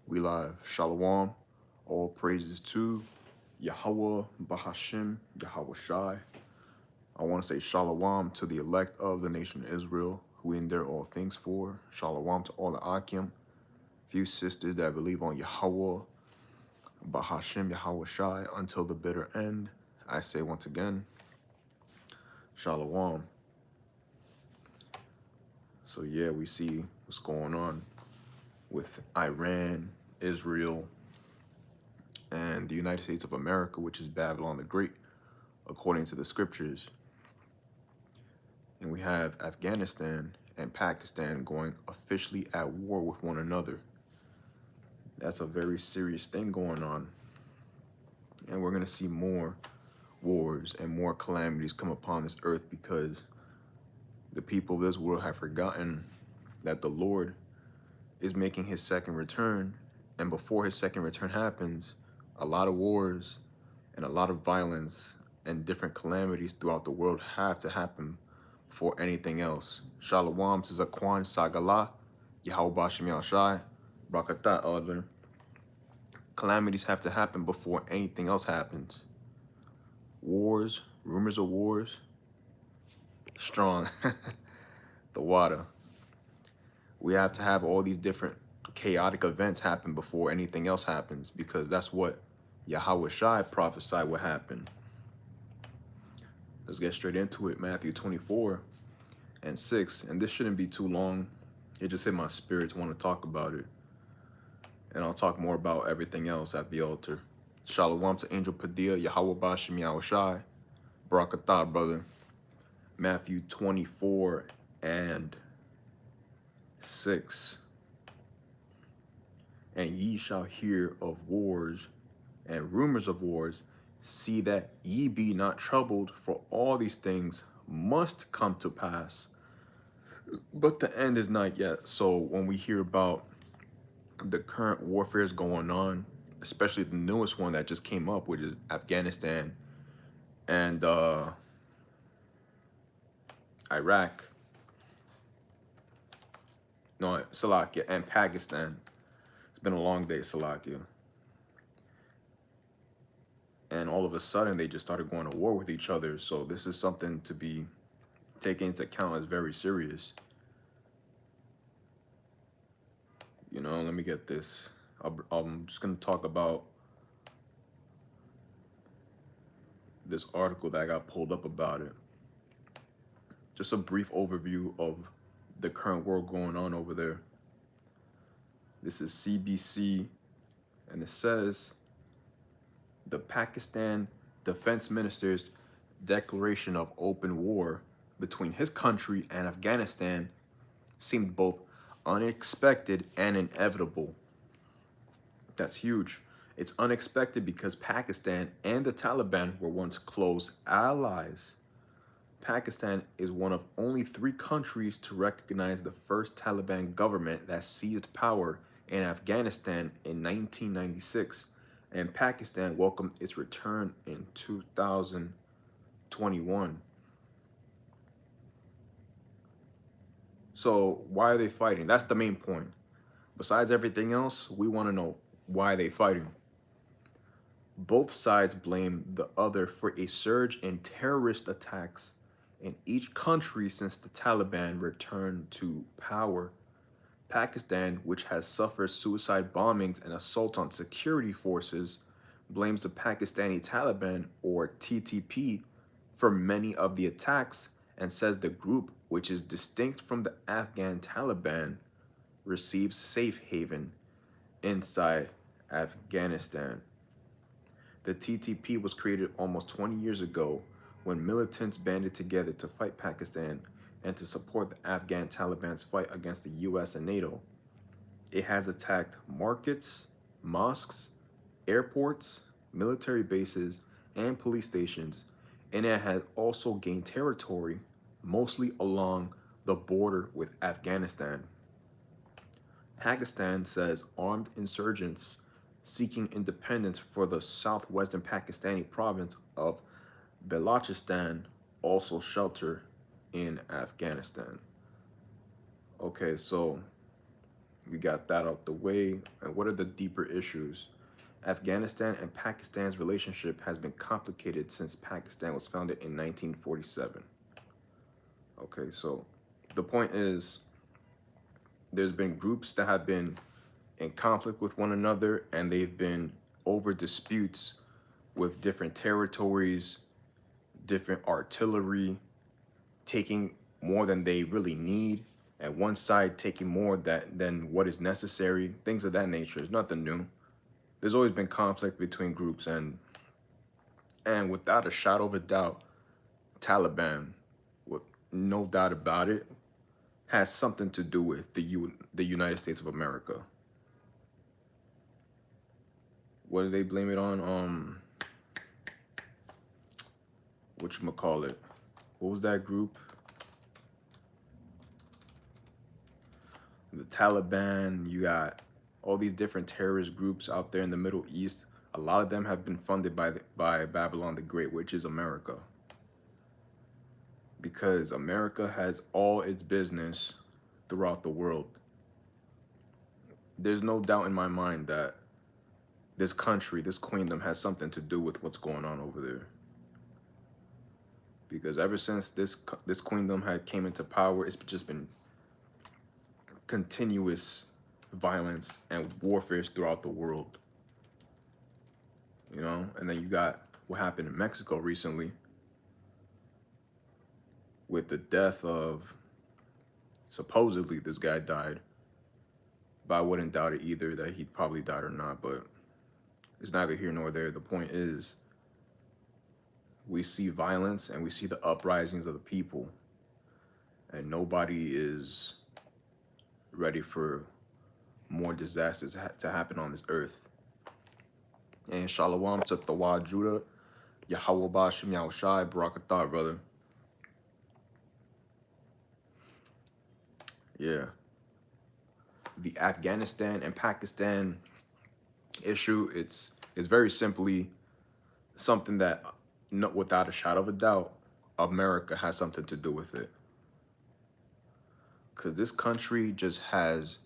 We live. Shalom. All praises to Yahweh Bahashim Yahweh Shai. I want to say Shalom to the elect of the nation of Israel, who in there all things for. Shalom to all the Akim, few sisters that believe on Yahweh Bahashim Yahweh Shai until the bitter end. I say once again, Shalom. So yeah, we see what's going on with Iran, Israel, and the United States of America, which is Babylon the Great, according to the scriptures. And we have Afghanistan and Pakistan going officially at war with one another. That's a very serious thing going on. And we're going to see more wars and more calamities come upon this earth because the people of this world have forgotten that the Lord is making his second return. And before his second return happens, a lot of wars and a lot of violence and different calamities throughout the world have to happen before anything else. Shalom to Zakwan Sagala, Yahweh Bashim Yashai, Brakatah Elder. Calamities have to happen before anything else happens. Wars, rumors of wars, strong. The water. We have to have all these different chaotic events happen before anything else happens, because that's what Yahweh Shai prophesied would happen. Let's get straight into it. Matthew 24:6. And this shouldn't be too long. It just hit my spirits want to talk about it. And I'll talk more about everything else at the altar. Shalom to Angel Padilla, Yahweh Bashim Yahushai. Barakatah, brother. Matthew 24:6. And ye shall hear of wars and rumors of wars. See that ye be not troubled, for all these things must come to pass, but the end is not yet. So when we hear about the current warfare is going on, especially the newest one that just came up, which is Afghanistan and Iraq, no, Salakia, and Pakistan. It's been a long day, Salakia. And all of a sudden, they just started going to war with each other. So this is something to be taken into account as very serious. You know, let me get this. I'm just going to talk about this article that I got pulled up about it. Just a brief overview of the current world going on over there. This is CBC, and it says the Pakistan defense minister's declaration of open war between his country and Afghanistan seemed both unexpected and inevitable. That's huge. It's unexpected because Pakistan and the Taliban were once close allies. Pakistan is one of only 3 countries to recognize the first Taliban government that seized power in Afghanistan in 1996, and Pakistan welcomed its return in 2021. So why are they fighting? That's the main point. Besides everything else, we want to know why they fighting. Both sides blame the other for a surge in terrorist attacks in each country since the Taliban returned to power. Pakistan, which has suffered suicide bombings and assault on security forces, blames the Pakistani Taliban, or TTP, for many of the attacks and says the group, which is distinct from the Afghan Taliban, receives safe haven inside Afghanistan. The TTP was created almost 20 years ago when militants banded together to fight Pakistan and to support the Afghan Taliban's fight against the US and NATO. It has attacked markets, mosques, airports, military bases, and police stations, and it has also gained territory, mostly along the border with Afghanistan. Pakistan says armed insurgents seeking independence for the southwestern Pakistani province of Balochistan also shelter in Afghanistan. Okay, so We got that out the way. And what are the deeper issues? Afghanistan and Pakistan's relationship has been complicated since Pakistan was founded in 1947. Okay, so the point is there's been groups that have been in conflict with one another, and they've been over disputes with different territories, different artillery, taking more than they really need, and one side taking more than what is necessary, things of that nature. It's nothing new. There's always been conflict between groups, and without a shadow of a doubt, Taliban, with no doubt about it, has something to do with the United States of America. What do they blame it on? Whatchamacallit? What was that group? The Taliban. You got all these different terrorist groups out there in the Middle East. A lot of them have been funded by Babylon the Great, which is America. Because America has all its business throughout the world. There's no doubt in my mind that this country, this queendom, has something to do with what's going on over there. Because ever since this queendom had came into power, it's just been continuous violence and warfare throughout the world. You know, and then you got what happened in Mexico recently with the death of, supposedly this guy died, but I wouldn't doubt it either that he probably died or not, but it's neither here nor there. The point is, we see violence and we see the uprisings of the people, and nobody is ready for more disasters to happen on this earth. And Shalom to Thawa Judah, Yahweh Bashim Yahushai, Barakatah, brother. Yeah. The Afghanistan and Pakistan issue, it's very simply something that, without a shadow of a doubt, America has something to do with it. Because this country just has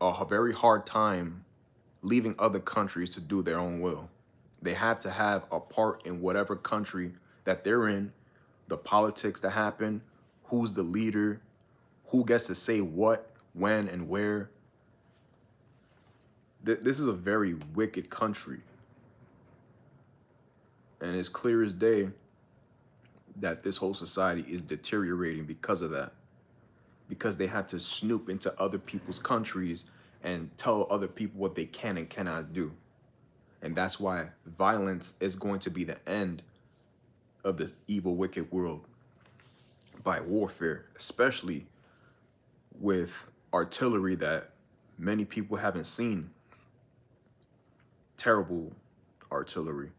a very hard time leaving other countries to do their own will. They have to have a part in whatever country that they're in, the politics that happen, who's the leader, who gets to say what, when, and where. This is a very wicked country. And it's clear as day that this whole society is deteriorating because of that. Because they had to snoop into other people's countries and tell other people what they can and cannot do. And that's why violence is going to be the end of this evil, wicked world. By warfare, especially with artillery that many people haven't seen. Terrible artillery.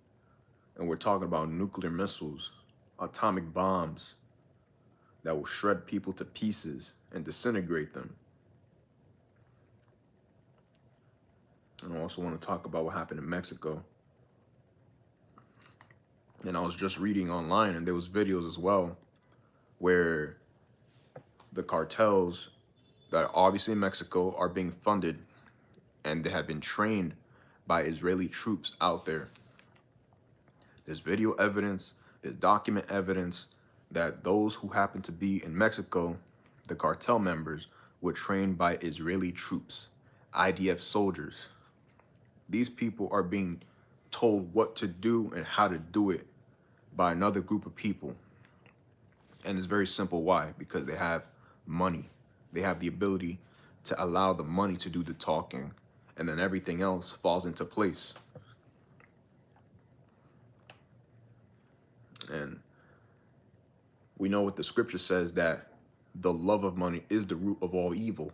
And we're talking about nuclear missiles, atomic bombs that will shred people to pieces and disintegrate them. And I also want to talk about what happened in Mexico. And I was just reading online, and there was videos as well where the cartels that are obviously in Mexico are being funded, and they have been trained by Israeli troops out there. There's video evidence, there's document evidence that those who happen to be in Mexico, the cartel members, were trained by Israeli troops, IDF soldiers. These people are being told what to do and how to do it by another group of people. And it's very simple. Why? Because they have money. They have the ability to allow the money to do the talking, and then everything else falls into place. And we know what the scripture says, that the love of money is the root of all evil.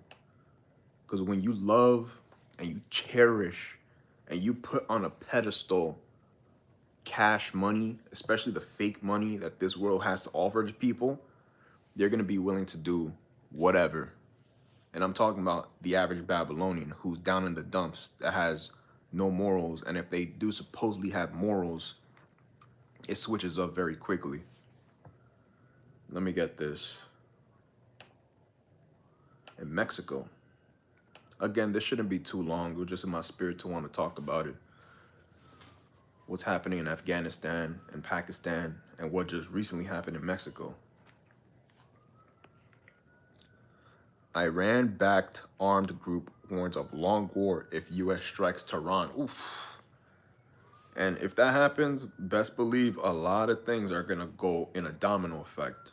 Because when you love and you cherish and you put on a pedestal cash money, especially the fake money that this world has to offer to people, they're going to be willing to do whatever. And I'm talking about the average Babylonian who's down in the dumps, that has no morals. And if they do supposedly have morals, it switches up very quickly. Let me get this. In Mexico, Again, this shouldn't be too long. It was just in my spirit to want to talk about it. What's happening in Afghanistan and Pakistan and what just recently happened in Mexico. Iran-backed armed group warns of long war if U.S. strikes Tehran. Oof. And if that happens, best believe a lot of things are gonna go in a domino effect.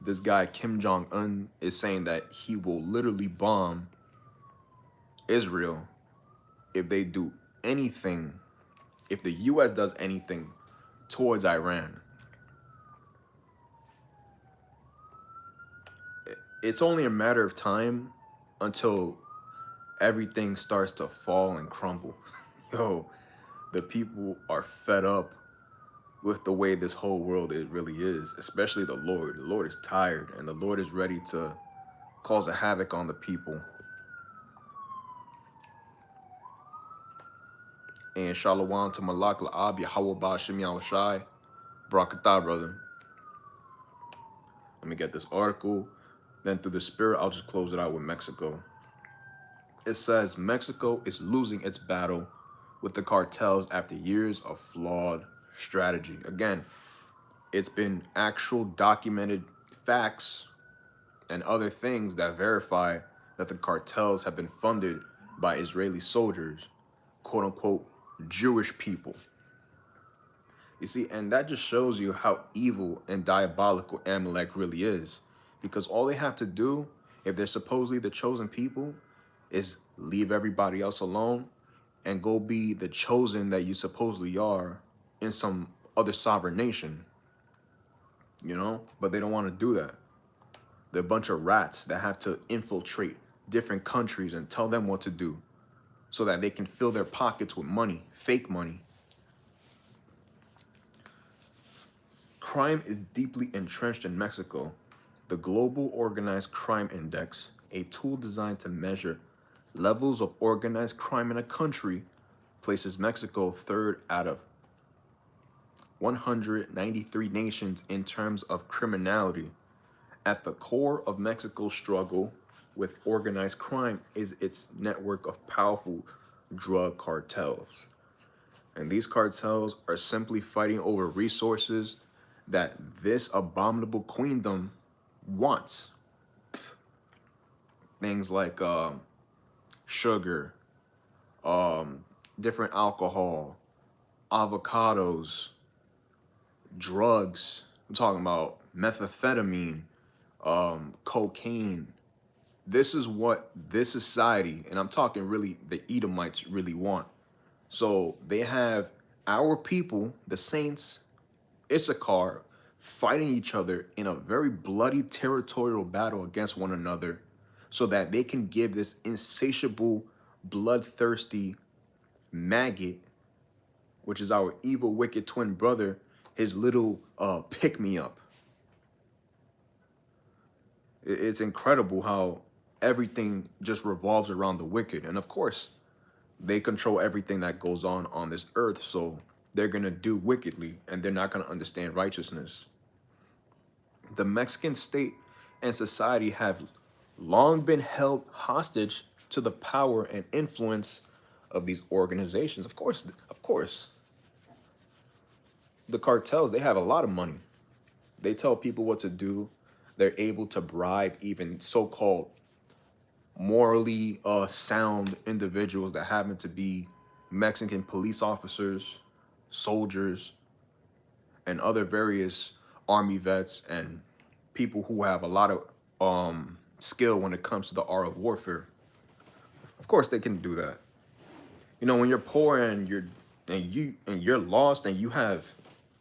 This guy Kim Jong-un is saying that he will literally bomb Israel if they do anything, if the U.S. does anything towards Iran. It's only a matter of time until everything starts to fall and crumble. Yo, the people are fed up with the way this whole world it really is, especially the Lord. The Lord is tired, and the Lord is ready to cause a havoc on the people. And Shalom to Malak La'ab, Yahweh Ba'ashim Yahushai. Barakatah, brother. Let me get this article. Then through the spirit, I'll just close it out with Mexico. It says, Mexico is losing its battle with the cartels after years of flawed strategy. Again, it's been actual documented facts and other things that verify that the cartels have been funded by Israeli soldiers, quote unquote, Jewish people. You see, and that just shows you how evil and diabolical Amalek really is. Because all they have to do, if they're supposedly the chosen people, is leave everybody else alone and go be the chosen that you supposedly are in some other sovereign nation. You know? But they don't want to do that. They're a bunch of rats that have to infiltrate different countries and tell them what to do so that they can fill their pockets with money, fake money. Crime is deeply entrenched in Mexico. The Global Organized Crime Index, a tool designed to measure levels of organized crime in a country, places Mexico third out of 193 nations in terms of criminality. At the core of Mexico's struggle with organized crime is its network of powerful drug cartels. And these cartels are simply fighting over resources that this abominable queendom wants. Things like sugar, different alcohol, avocados, drugs. I'm talking about methamphetamine, cocaine. This is what this society, and I'm talking really the Edomites really want. So they have our people, the saints, Issachar, fighting each other in a very bloody territorial battle against one another so that they can give this insatiable, bloodthirsty maggot, which is our evil, wicked twin brother, his little pick-me-up. It's incredible how everything just revolves around the wicked. And of course, they control everything that goes on this earth, so they're going to do wickedly, and they're not going to understand righteousness. The Mexican state and society have long been held hostage to the power and influence of these organizations. Of course, the cartels, they have a lot of money. They tell people what to do. They're able to bribe even so-called morally sound individuals that happen to be Mexican police officers, soldiers, and other various army vets and people who have a lot of skill when it comes to the art of warfare. Of course, they can do that. You know, when you're poor and you're lost and you have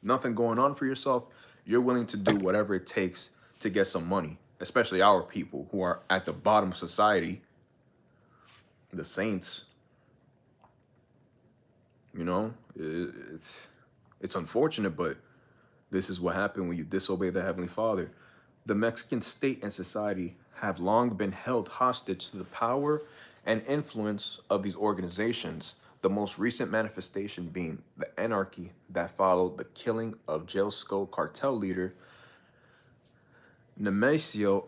nothing going on for yourself, you're willing to do whatever it takes to get some money. Especially our people who are at the bottom of society, the saints. You know, it's unfortunate, but this is what happened when you disobey the Heavenly Father. The Mexican state and society have long been held hostage to the power and influence of these organizations, the most recent manifestation being the anarchy that followed the killing of Jalisco cartel leader Nemesio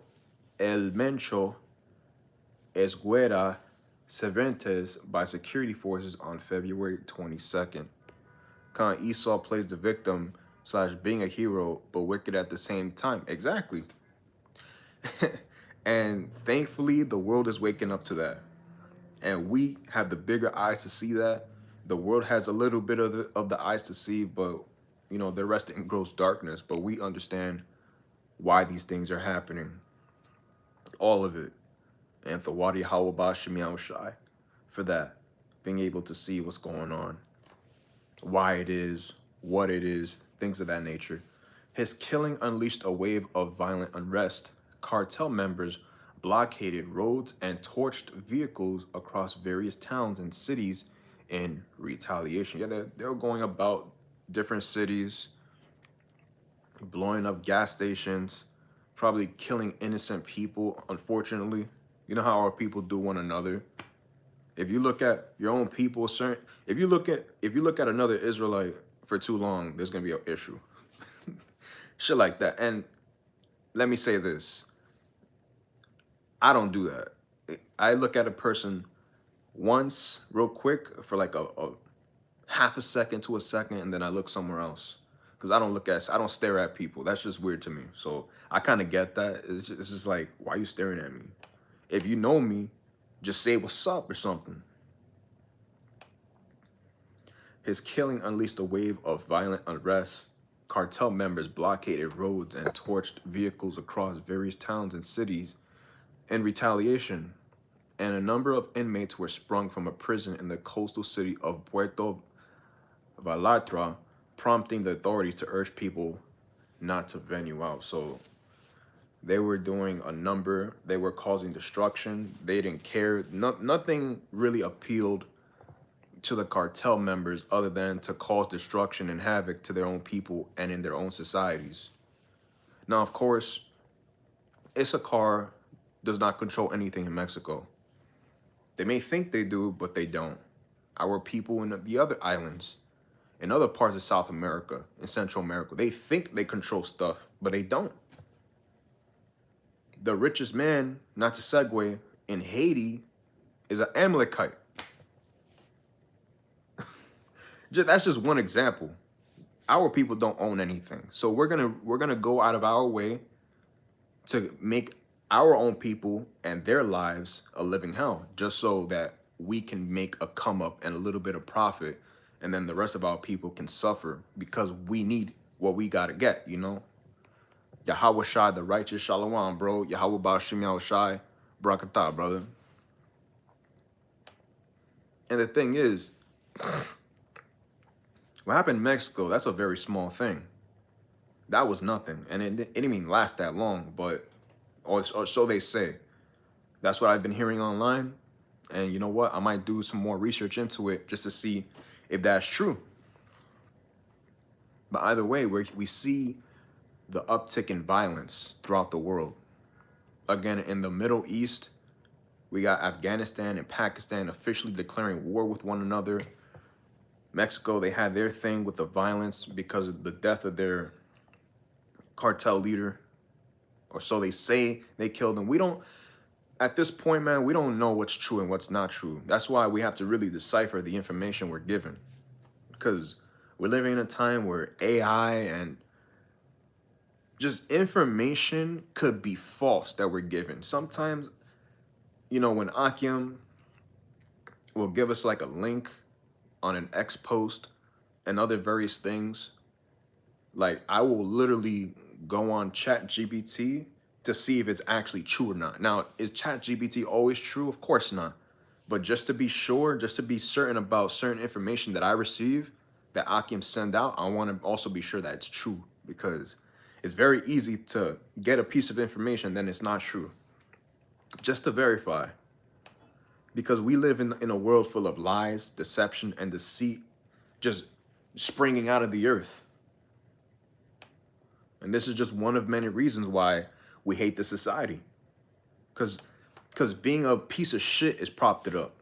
El Mencho Esguerra Cervantes by security forces on February 22nd. Con Esau plays the victim slash being a hero, but wicked at the same time. Exactly. And thankfully, the world is waking up to that. And we have the bigger eyes to see that. The world has a little bit of the eyes to see, but you know, the rest in gross darkness. But we understand why these things are happening. All of it. And Thawadi Hawabashimi Shai for that. Being able to see what's going on, why it is, what it is, things of that nature. His killing unleashed a wave of violent unrest. Cartel members blockaded roads and torched vehicles across various towns and cities in retaliation. Yeah, they're going about different cities, blowing up gas stations, probably killing innocent people, unfortunately. You know how our people do one another. If you look at your own people, certain if you look at another Israelite for too long, there's gonna be an issue. Shit like that. And let me say this. I don't do that. I look at a person once real quick for like a half a second to a second, and then I look somewhere else. Because I don't stare at people. That's just weird to me. So I kind of get that. It's just like, why are you staring at me? If you know me, just say what's up or something. His killing unleashed a wave of violent unrest. Cartel members blockaded roads and torched vehicles across various towns and cities in retaliation. And a number of inmates were sprung from a prison in the coastal city of Puerto Vallarta, prompting the authorities to urge people not to venue out. So they were doing a number, they were causing destruction, they didn't care. Nothing really appealed to the cartel members other than to cause destruction and havoc to their own people and in their own societies. Now, of course, Issachar does not control anything in Mexico. They may think they do, but they don't. Our people in the other islands, in other parts of South America, in Central America, they think they control stuff, but they don't. The richest man, not to segue, in Haiti is an Amalekite. That's just one example. Our people don't own anything. So we're gonna go out of our way to make our own people and their lives a living hell, just so that we can make a come up and a little bit of profit, and then the rest of our people can suffer because we need what we gotta get, you know? Yahweh Shai, the righteous Shalom, bro. Yahweh Bashim Shai, Barakatah, brother. And the thing is, what happened in Mexico, that's a very small thing. That was nothing. And it didn't even last that long, but, or so they say. That's what I've been hearing online. And you know what? I might do some more research into it just to see if that's true. But either way, we see the uptick in violence throughout the world. Again, in the Middle East, we got Afghanistan and Pakistan officially declaring war with one another. Mexico, they had their thing with the violence because of the death of their cartel leader, or so they say. They killed him. We don't, at this point, man, we don't know what's true and what's not true. That's why we have to really decipher the information we're given, because we're living in a time where AI and just information could be false that we're given. Sometimes, you know, when Akim will give us like a link on an X post and other various things, like I will literally go on ChatGPT to see if it's actually true or not. Now, is ChatGPT always true? Of course not. But just to be sure, just to be certain about certain information that I receive, that Akim send out, I want to also be sure that it's true, because it's very easy to get a piece of information, then it's not true. Just to verify. Because we live in a world full of lies, deception, and deceit just springing out of the earth. And this is just one of many reasons why we hate this society. Because being a piece of shit is propped it up.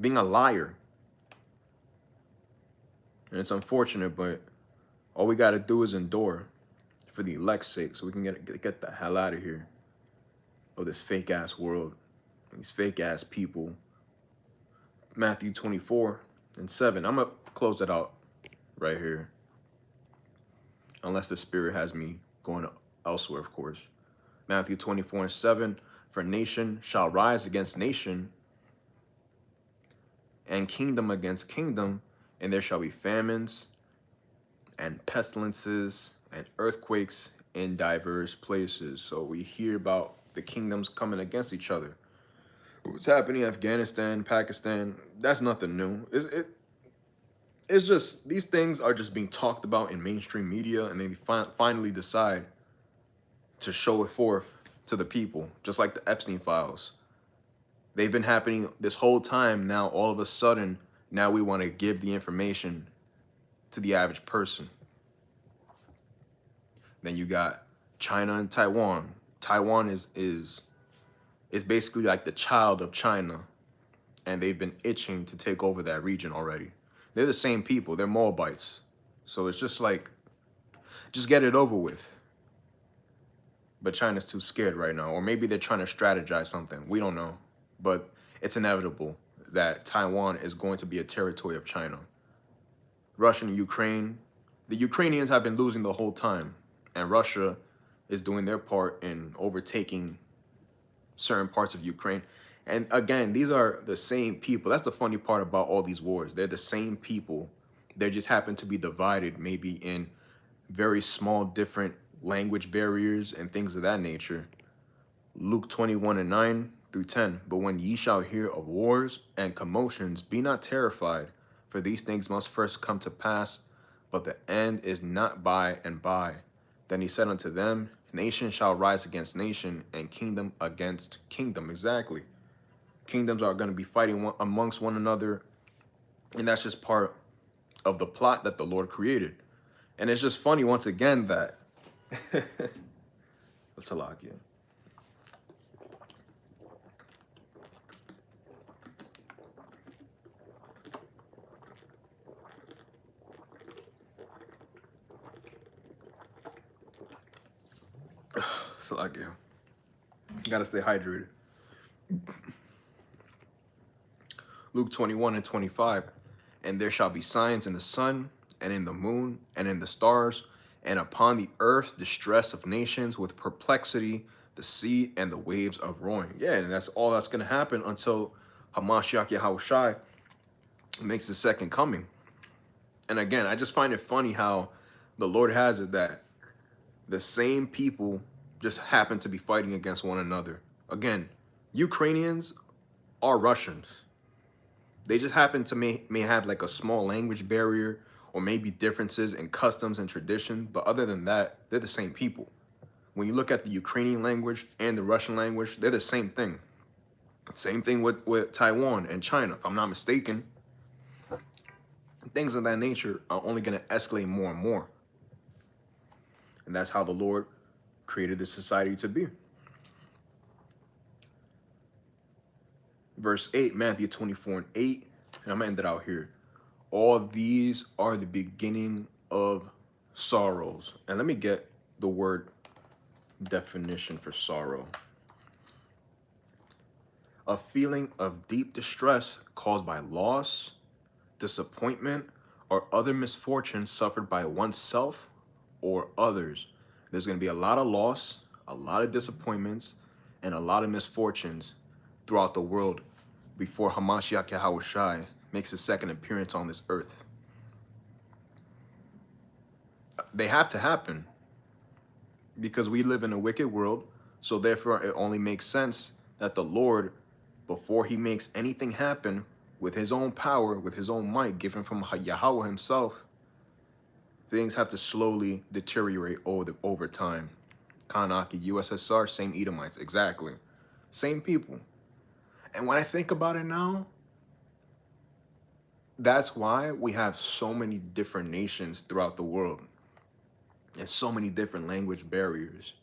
Being a liar. And it's unfortunate, but all we got to do is endure for the elect's sake, so we can get the hell out of here, of this fake ass world. These fake ass people. Matthew 24:7. I'm going to close that out right here. Unless the Spirit has me going elsewhere, of course. Matthew 24:7. For nation shall rise against nation, and kingdom against kingdom, and there shall be famines and pestilences and earthquakes in diverse places. So we hear about the kingdoms coming against each other. What's happening in Afghanistan, Pakistan, that's nothing new. It's just, these things are just being talked about in mainstream media, and they finally decide to show it forth to the people, just like the Epstein files. They've been happening this whole time. Now, all of a sudden, now we want to give the information to the average person. Then you got China and Taiwan. Taiwan is basically like the child of China, and they've been itching to take over that region already. They're the same people. They're Moabites. So it's just like, just get it over with. But China's too scared right now. Or maybe they're trying to strategize something. We don't know. But it's inevitable that Taiwan is going to be a territory of China. Russia and Ukraine, the Ukrainians have been losing the whole time. And Russia is doing their part in overtaking certain parts of Ukraine. And again, these are the same people. That's the funny part about all these wars. They're the same people. They just happen to be divided maybe in very small different language barriers and things of that nature. Luke 21:9-10. But when ye shall hear of wars and commotions, be not terrified, for these things must first come to pass, but the end is not by and by. Then he said unto them, nation shall rise against nation, and kingdom against kingdom. Exactly. Kingdoms are going to be fighting amongst one another, and that's just part of the plot that the Lord created. And it's just funny, once again, that let's lock you. So like, yeah, gotta stay hydrated. Luke 21:25. And there shall be signs in the sun, and in the moon, and in the stars, and upon the earth distress of nations with perplexity, the sea and the waves of roaring. Yeah, and that's all that's going to happen until Hamashiach Yahushai makes his second coming. And again, I just find it funny how the Lord has it that the same people just happen to be fighting against one another. Again, Ukrainians are Russians. They just happen to may have like a small language barrier or maybe differences in customs and tradition. But other than that, they're the same people. When you look at the Ukrainian language and the Russian language, they're the same thing. Same thing with Taiwan and China, if I'm not mistaken. Things of that nature are only going to escalate more and more. And that's how the Lord created this society to be. Verse 8, Matthew 24:8, and I'm going to end it out here. All these are the beginning of sorrows. And let me get the word definition for sorrow. A feeling of deep distress caused by loss, disappointment, or other misfortune suffered by oneself or others. There's going to be a lot of loss, a lot of disappointments, and a lot of misfortunes throughout the world before Hamashiach Yahushai makes his second appearance on this earth. They have to happen because we live in a wicked world, so therefore it only makes sense that the Lord, before he makes anything happen with his own power, with his own might given from Yahweh himself, things have to slowly deteriorate over time. Kanaki, USSR, same Edomites, exactly. Same people. And when I think about it now, that's why we have so many different nations throughout the world and so many different language barriers.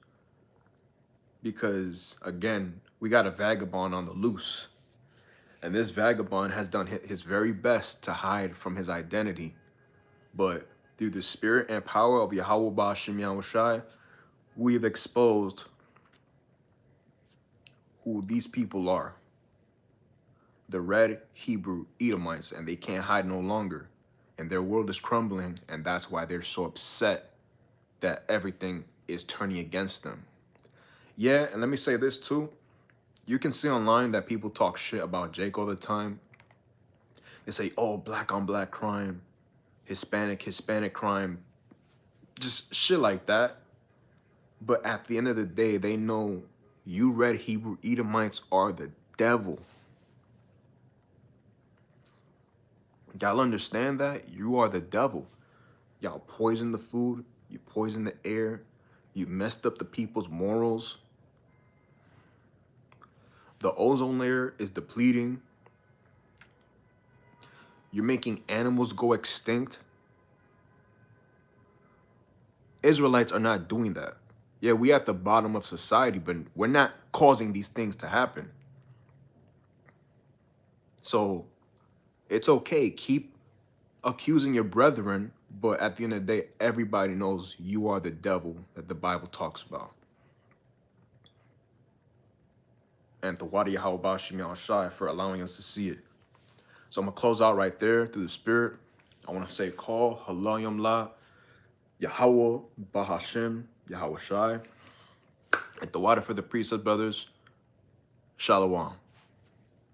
Because, again, we got a vagabond on the loose. And this vagabond has done his very best to hide from his identity. But through the spirit and power of Yahweh Ba'ashem Yahushai, we have exposed who these people are. the red Hebrew Edomites, and they can't hide no longer. And their world is crumbling, and that's why they're so upset that everything is turning against them. Yeah, and let me say this too. You can see online that people talk shit about Jake all the time. They say, oh, black on black crime, Hispanic crime, just shit like that. But at the end of the day, they know you red Hebrew Edomites are the devil. Y'all understand that? You are the devil. Y'all poison the food, you poison the air, you messed up the people's morals. The ozone layer is depleting. You're making animals go extinct. Israelites are not doing that. Yeah, we at the bottom of society, but we're not causing these things to happen. So it's okay. Keep accusing your brethren, but at the end of the day, everybody knows you are the devil that the Bible talks about. And the Wadi Yahweh Shai for allowing us to see it. So I'm gonna close out right there through the spirit. I wanna say call Halayim La Yahweh Bahashim Yahweh Shai. And the water for the priesthood brothers. Shalom.